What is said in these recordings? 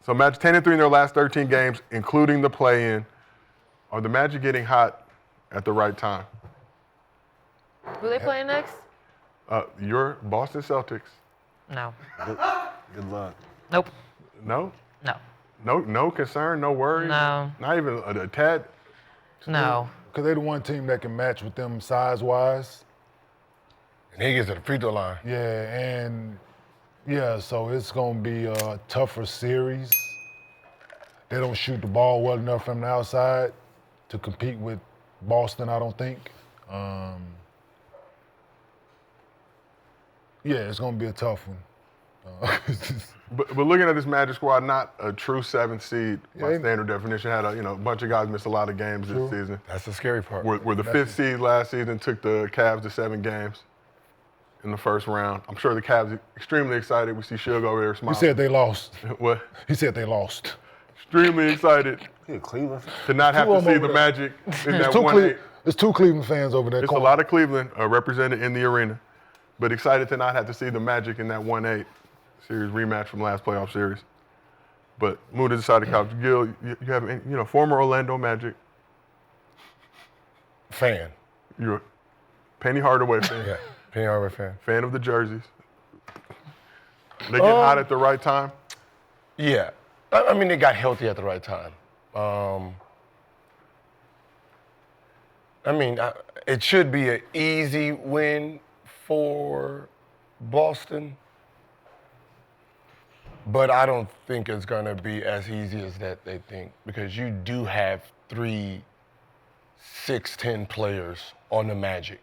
So Magic 10-3 in their last 13 games, including the play-in. Are the Magic getting hot at the right time? Who they playing next? Your Boston Celtics. No. Good luck. Nope. No? No. No concern, no worries? No. Not even a tad? No. Because they're the one team that can match with them size-wise. And he gets to the free throw line. So it's going to be a tougher series. They don't shoot the ball well enough from the outside to compete with Boston, I don't think. It's going to be a tough one. But looking at this Magic squad, not a true 7th seed by standard definition. Had a bunch of guys missed a lot of games this season. That's the scary part. Were the 5th seed last season, took the Cavs to 7 games in the first round. I'm sure the Cavs are extremely excited. We see Suge over there smiling. He said they lost. What? He said they lost. Extremely excited Cleveland. to not have to see the Magic in that 1-8. There's 2 Cleveland fans over there. It's a lot of Cleveland represented in the arena, but excited to not have to see the Magic in that 1-8 series rematch from last playoff series. But moving to the side of the couch, Gil, you have any, former Orlando Magic. Fan. You're a Penny Hardaway fan. Yeah, Penny Hardaway fan. Fan of the jerseys. They get hot at the right time? Yeah. I mean, they got healthy at the right time. It should be an easy win for Boston, but I don't think it's going to be as easy as that they think, because you do have 3 6'10" players on the Magic.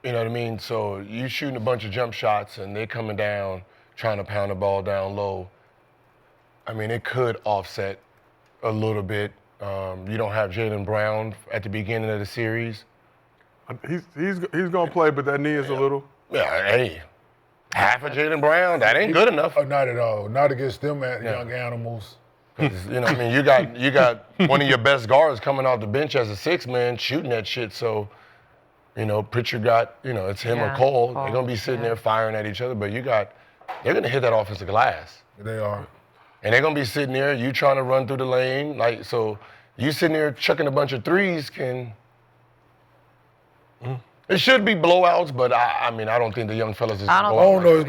You know what I mean? So you shooting a bunch of jump shots and they're coming down, trying to pound the ball down low. I mean, it could offset a little bit. You don't have Jaylen Brown at the beginning of the series. He's going to play, but that knee is a little. Yeah, hey, half of Jaylen Brown, that ain't good enough. Not at all. Not against them young animals. You know what I mean? You got one of your best guards coming off the bench as a 6-man shooting that shit. So, Pritchard got, it's him or Cole. They're going to be sitting there firing at each other, but they're going to hit that offensive glass. They are. And they're going to be sitting there, you trying to run through the lane. So you sitting there chucking a bunch of threes can. It should be blowouts, but I don't think the young fellas is. I don't know if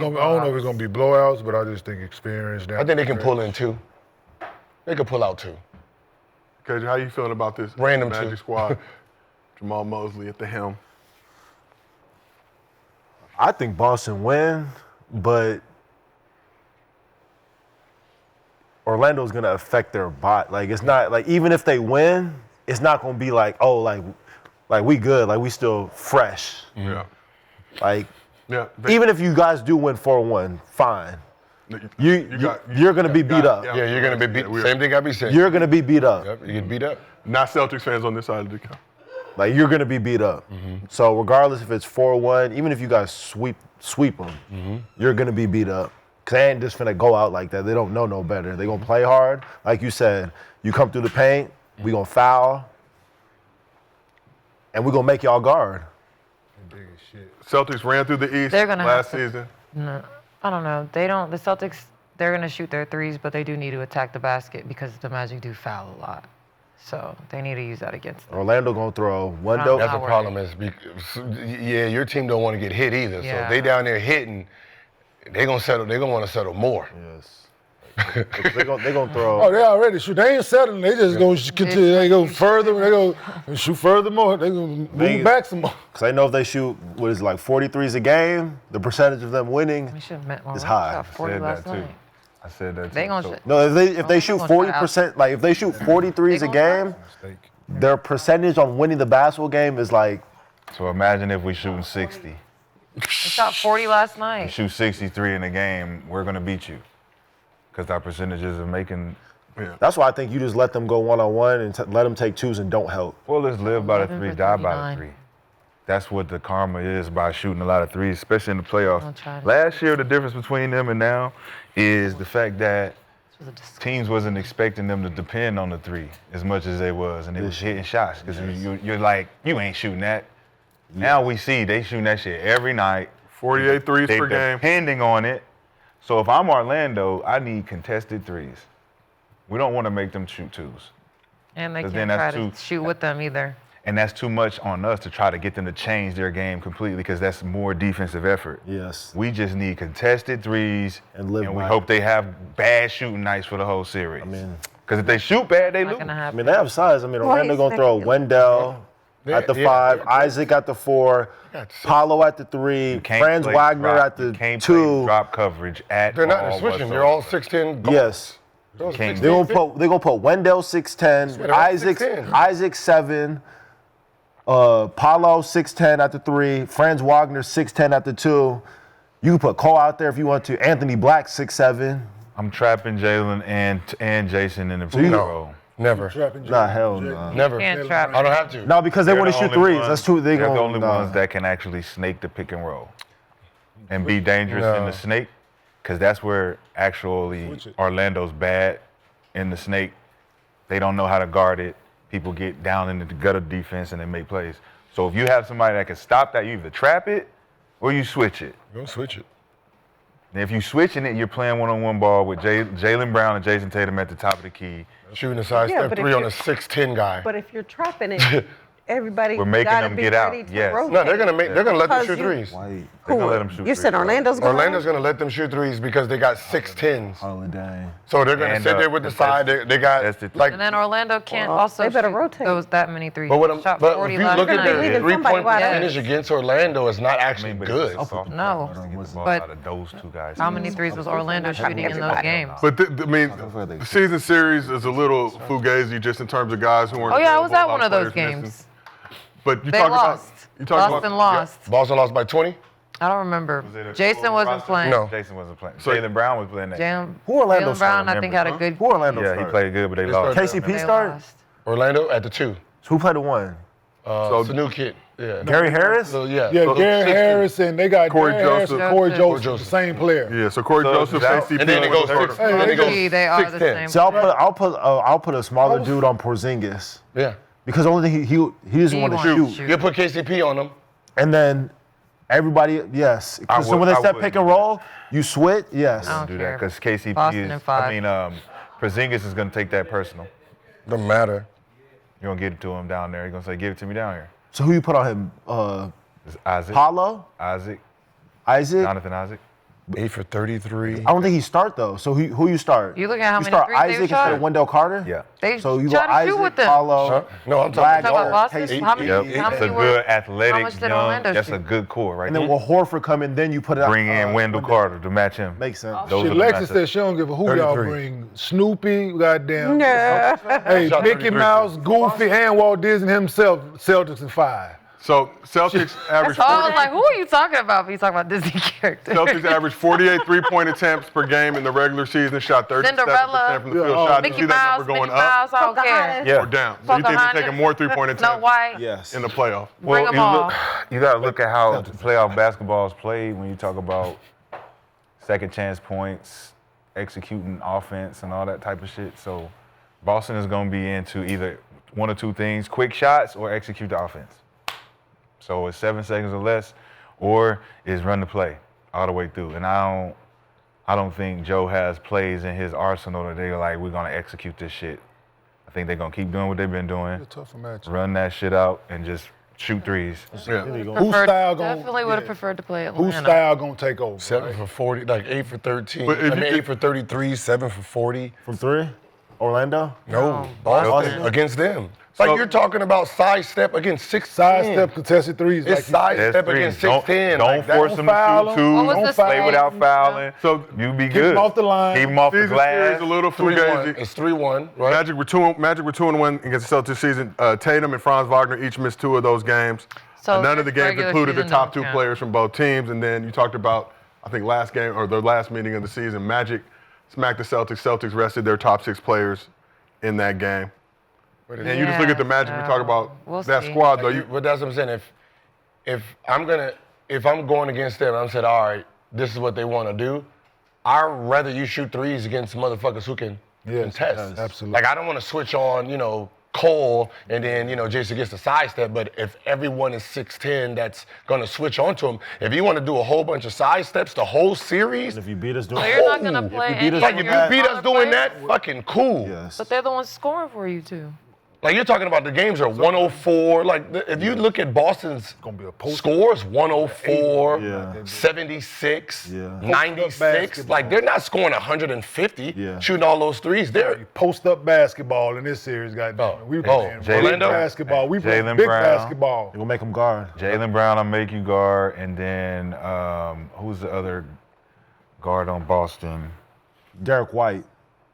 it's going to be blowouts, but I just think experience. I think they can pull in 2. They could pull out 2. KJ, how you feeling about this Random Magic 2. squad? Jamal Mosley at the helm. I think Boston win, but Orlando's gonna affect their bot. Like, it's not like, even if they win, it's not gonna be like, oh, like we good, like we still fresh. Yeah. Like, Yeah. even if you guys do win 4-1, fine. You're gonna be beat up. Yeah, you're going to be beat. Same thing I be saying. You're gonna be beat up. Yep, you get beat up. Not Celtics fans on this side of the couch. Like, you're gonna be beat up. So regardless if it's 4-1, even if you guys sweep them, you're gonna be beat up. Cause they ain't just finna go out like that. They don't know no better. They gonna play hard. Like you said, you come through the paint, we gonna foul, and we gonna make y'all guard. Celtics ran through the East last season. No, I don't know. The Celtics, they're going to shoot their threes, but they do need to attack the basket because the Magic do foul a lot. So they need to use that against them. Orlando gonna throw one dope. That's the problem is, your team don't want to get hit either. So if they down there hitting, they're going to want to settle more. Yes. They're gonna throw. Oh, they already shoot. They ain't settling. They just gonna continue. They go further. They go shoot further more. They gonna move back some more. Because I know if they shoot, 43s a game, the percentage of them winning is high. 40 last night. I said that too. They gonna No, if they shoot 40%, like if they shoot 43s a game, their percentage on winning the basketball game is like. So imagine if we shooting 60. They shot 40 last night. We shoot 63 in a game, we're gonna beat you. Because our percentages of making. Yeah. That's why I think you just let them go one-on-one and let them take twos and don't help. Well, let's live by the 3, die by the 39. 3. That's what the karma is by shooting a lot of threes, especially in the playoffs. try to- Last year, the difference between them and now is the fact that teams wasn't expecting them to depend on the 3 as much as they was, and they was hitting shots. Because you're like, you ain't shooting that. Now we see they shooting that shit every night. 48 threes They per game. depending on it. So if I'm Orlando, I need contested threes. We don't want to make them shoot twos. And they 'Cause can't then try that's to shoot with them either. And that's too much on us to try to get them to change their game completely because that's more defensive effort. Yes. We just need contested threes, And live we by it. hope they have bad shooting nights for the whole series. I mean, because if they shoot bad, they Not lose. gonna I happen. mean, they have size. I mean, Orlando gonna throw Wendell at the 5, Isaac at the 4, Paolo at the 3, You can't Franz play Wagner drop- at the you can't play 2. drop coverage at They're not all switching. They're all whatsoever. 6'10". Yes. They're all Can't 6'10". They're gonna put Wendell 6'10, they're all Isaac 6'10". 7, Paulo 6'10 at the 3, Franz Wagner 6'10 at the 2. You can put Cole out there if you want to. Anthony Black 6'7. I'm trapping Jaylen and Jason in the pick and roll. Never. Nah, hell no. Never. Can't trap. I don't have to. No, because they They're want to the shoot only threes. ones- That's true. They're the only ones that can actually snake the pick and roll and be dangerous in the snake, because that's where actually Orlando's bad in the snake. They don't know how to guard it. People get down into the gutter defense and they make plays. So if you have somebody that can stop that, you either trap it or you switch it. Don't switch it. And if you switching it, you're playing one-on-one ball with Jaylen Brown and Jayson Tatum at the top of the key. Shooting a side Yeah, step but if 3 on a you're- 6'10" guy. But if you're trapping it, everybody We're making gotta them be get out, ready to yes. rotate. No, they're gonna let them Because shoot you- threes. They're gonna let them shoot You said threes. Orlando's going Orlando's gonna let them shoot threes because they got 6'10s. Holiday. So they're gonna And, sit there with the side. They got that's the- like. And then Orlando can't Well, also they better shoot rotate. that many threes. But, Shot but 40 if you last look at night. their leaving somebody three-point wide open. percentage against Orlando, it's not actually good. No, But but those two guys. how many threes was Orlando shooting in those games? But I mean, the season series is a little fugazi just in terms of guys who weren't. Oh yeah, I was available, at a lot one of those players missing. games. But you They talk lost. about you talk Boston about lost. Boston lost by 20. I don't remember. it a Jason full wasn't roster? playing. No. Jason wasn't playing. So- Jaylen Brown was playing that. Who Orlando Jaylen Brown, started, I think, had a remember, good. Who Orlando Yeah, he started? played good, but they They lost. started- KCP They start? lost. Orlando at the 2. Who played the 1? So- It's a new kid. Yeah. Gary Harris? So, yeah. Yeah, So Gary 6'10". Harris and they got Corey Gary Harris Joseph. and Corey Joseph. Joseph, the same player. yeah, so Corey So Joseph, that- KCP, And then it goes 6. Hey, Then they it goes Gee, they are the 6'10". same. So I'll put a smaller dude on Porzingis Yeah. because the only thing he doesn't He want to wants to shoot. shoot. You put KCP on them. And then everybody, yes. I So would- when they I set would pick do and roll, you switch, yes. I don't Do care. that because KCP Boston is. in 5. I mean, Porzingis is going to take that personal. Doesn't matter. You're going to get it to him down there. You're going to say, give it to me down here. So who you put on him? It's Isaac. Paulo? Isaac. Isaac? Jonathan Isaac. 8 for 33. I don't think he start though. So who you start? You look at how you many start threes they Isaac instead shot? of Wendell Carter? Yeah. They So you go try to shoot Isaac, with them. Paulo, Huh? No, I'm Black, talking Talk about Boston? Casey. How many? Yep. How It's many a were? good athletic, much did young. Orlando That's shoot? a good core right And there. then will Horford come in, then you put it out. Bring in Wendell Carter to match him. Makes sense. Those Shit, are the Lexi matchups. said she don't give a who y'all 33. bring. Snoopy, goddamn. Yeah. Hey, Shot Mickey 33. Mouse, Goofy, and Walt Disney himself, Celtics in 5. So Celtics average So I was like, who are you talking about? If you talking about Disney characters. Celtics average 48 3-point attempts per game in the regular season. Shot 37% Cinderella. from the field. Shot. Do you Mickey see that Mouse, number Mickey going up Mouse, I don't care. Pocahontas. or down? So you think they're Pocahontas. taking more 3-point attempts Snow White. Yes. in the playoff? Bring them you all. You got to look at how playoff basketball is played when you talk about second chance points, executing offense, and all that type of shit. So Boston is going to be into either one or two things: quick shots or execute the offense. So it's 7 seconds or less, or is run the play all the way through. And I don't think Joe has plays in his arsenal that they're like, we're going to execute this shit. I think they're going to keep doing what they've been doing, Tougher match. run that shit out, and just shoot threes. Yeah. Whose style gonna? Definitely would have preferred to play Whose Atlanta. style gonna take over? 7 for 40, like 8 for 13. But if I mean, you- 8 for 33, 7 for 40. From 3? Orlando? No, Boston against them. It's like So- you're talking about sidestep against 6'10". Sidestep contested threes. It's like you- sidestep That's against threes. 6'10". Don't like that. force them to foul shoot them. two. What was Don't the foul Play same? without fouling. So You be Keep good. them off the line. Keep them off the season series glass. a little 3-1. fugazi. It's 3-1, right? Magic were 2-1 against the Celtics this season. Tatum and Franz Wagner each missed 2 of those games. So None of the this games regular included the season top don't 2 count. players from both teams. And then you talked about, I think last game or the last meeting of the season, Magic smacked the Celtics. Celtics rested their top 6 players in that game. And you just look at the Magic. We talk about We'll that see. squad though. But that's what I'm saying. If I'm going against them, I'm saying, all right, this is what they want to do. I'd rather you shoot threes against motherfuckers who can contest. absolutely. Like I don't want to switch on, Cole, and then, Jayson gets the sidestep. But if everyone is 6'10", that's going to switch onto him. If you want to do a whole bunch of sidesteps the whole series, If you beat us doing So you're not gonna play if you beat us any like of if your you beat us other doing players? that, fucking cool. Yes. But they're the ones scoring for you too. Like you're talking about the games are 104. Like if you look at Boston's Gonna be a post. scores, 104, Yeah. 76, Yeah. 96. basketball. Like they're not scoring 150, Yeah. shooting all those threes. They're Post up basketball in this series, goddamn. We playing big Orlando? basketball. We playing Jaylen big Brown. basketball. You're gonna make them guard. Jaylen Brown, I'll make you guard, and then who's the other guard on Boston? Derek White.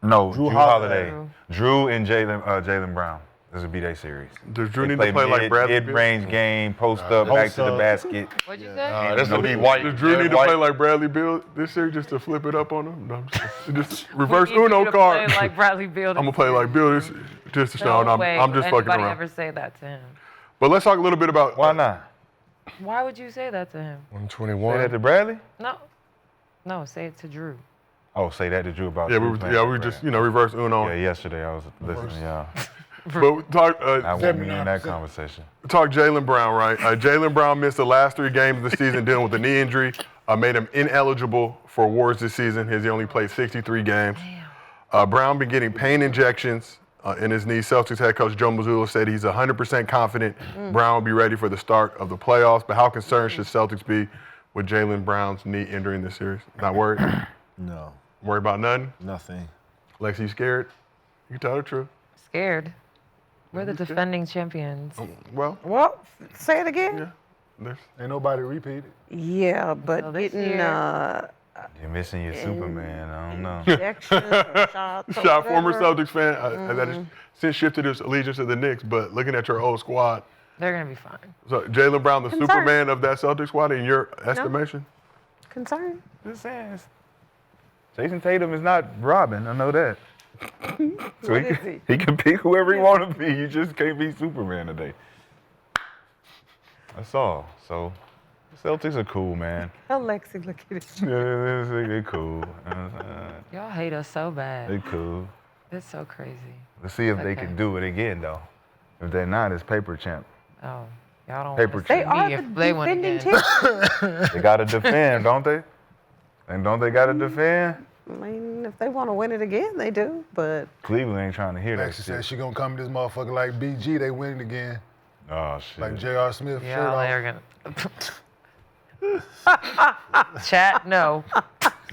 No, Drew Drew Holiday. Holiday. Drew and Jaylen Brown. This would be their series. Does Drew They need to play like Bradley Beal? mid-range game, post up, back to the up. basket. What'd you say? this will be White. Does Drew need to White. play like Bradley Beal this series just to flip it up on him? No, I'm just reverse We need you Uno to card. play like Bradley Beal. I'm gonna play like Bill this just to show. No I'm way just would fucking anybody around. ever say that to him? But let's talk a little bit about Why not? Why would you say that to him? 121. Say that to Bradley? No, say it to Drew. Oh, say that to Drew about Yeah, Drew we playing for were just Bradley. reverse Uno. Yeah, yesterday I was listening, yeah. But talk I won't be in that conversation. talk Jaylen Brown, right? Jaylen Brown missed the last 3 games of the season dealing with a knee injury. Made him ineligible for awards this season. He only played 63 games. Brown been getting pain injections in his knee. Celtics head coach Joe Mazzulla said he's 100% confident Brown will be ready for the start of the playoffs. But how concerned should Celtics be with Jaylen Brown's knee injury in this series? Not worried? No, Worried about nothing? nothing. Lexi, scared? You can tell the truth. Scared. We're the defending champions. Well, Well, say it again. yeah. There's, Ain't nobody repeated. Yeah, but So this getting year- You're missing your Superman, I don't know. injections or shots or Shot former whatever. Celtics fan that has since shifted his allegiance to the Knicks, but looking at your old squad, They're gonna be fine. so Jaylen Brown, the Concerned. Superman of that Celtics squad, in your estimation? Concern. Just saying. Jayson Tatum is not Robin, I know that. So What is he can pick whoever he want to be. You just can't be Superman today. That's all. So the Celtics are cool, man. Tell Lexi, look at it. They're cool. Y'all hate us so bad. They're cool. It's so crazy. Let's see if they Okay. can do it again, though. If they're not, it's paper champ. Oh, y'all don't Paper want to They see are me the if they win defending again. champions. They got to defend, don't they? And don't they got to defend? I mean, if they want to win it again, they do. But Cleveland ain't trying to hear that Lexi said shit. she gonna come to this motherfucker like BG. They win it again. Oh, shit. Like J.R. Smith. shirt Y'all off. are gonna. Chat, no.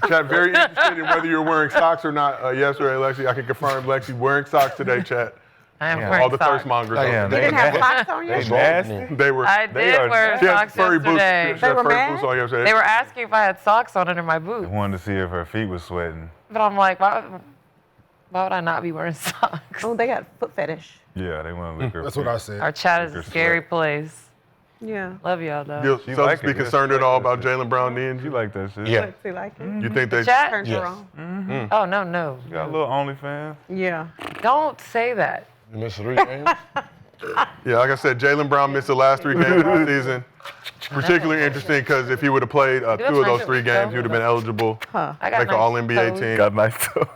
Chat, very interested in whether you're wearing socks or not yesterday, Lexi. I can confirm Lexi wearing socks today, chat. I am Yeah. wearing All the socks. thirst mongers. Oh, out yeah, you there. didn't have They- socks on They you? nasty. They were. I They did are- wear She had socks furry boots. yesterday. She had were furry mad? boots on yesterday. They were asking if I had socks on under my They boots. wanted to see if her feet was sweating. But I'm like, why would I not be wearing socks? Oh, they got foot fetish. Yeah, they want to look her That's what I said. Our chat is a Liquor scary sweat. place. Yeah. Love y'all though. You'll She Celtics like be it. concerned Yeah, at she all like about that Jaylen Brown knee You injury? like that shit? Yeah. Lexi like it. You think they? Chat? Turns Yes. her on. Oh no. You got a little OnlyFans? Yeah. Don't say that. You missed 3 games? Yeah, like I said, Jaylen Brown missed the last 3 games of the season. Particularly interesting because if he would have played 2 of those 3 games, he would have been eligible. Huh. I got Make an nice All-NBA toes. team. Got nice toe.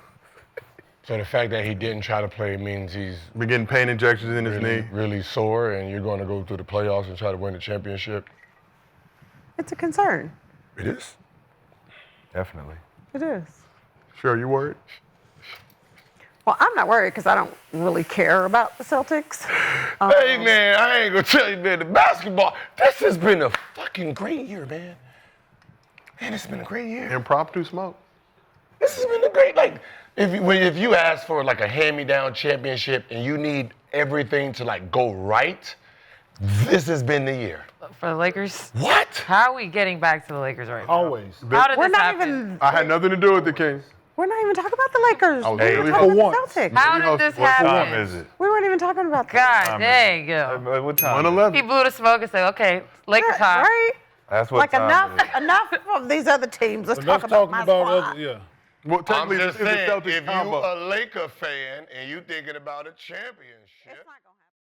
So the fact that he didn't try to play means he's Been getting pain injections in his really, knee. really sore, and you're going to go through the playoffs and try to win the championship. It's a concern. It is. Definitely. It is. Sure, you worried? Well, I'm not worried because I don't really care about the Celtics. Hey, man, I ain't going to tell you, man, the basketball, this has been a fucking great year, man. Man, it's been a great year. Impromptu smoke. This has been a great, like, if you ask for, like, a hand-me-down championship and you need everything to, like, go right, this has been the year. For the Lakers? What? How are we getting back to the Lakers right now? Always. How did We're this not happen? even. I had nothing to do with the Kings. We're not even talking about the Lakers. I was We were really talking hoping- about the Celtics. How did this What time happen? is it? We weren't even talking about the God dang, yo. What time? 111. He blew the smoke and said, okay, Lakers Right, hot. right? That's what Like time enough, it is. enough of these other teams. Let's Enough talk about talking my about squad. other, yeah. Well, I'm technically, just this is a saying, Celtics if you combo. a Laker fan and you thinking about a championship. It's not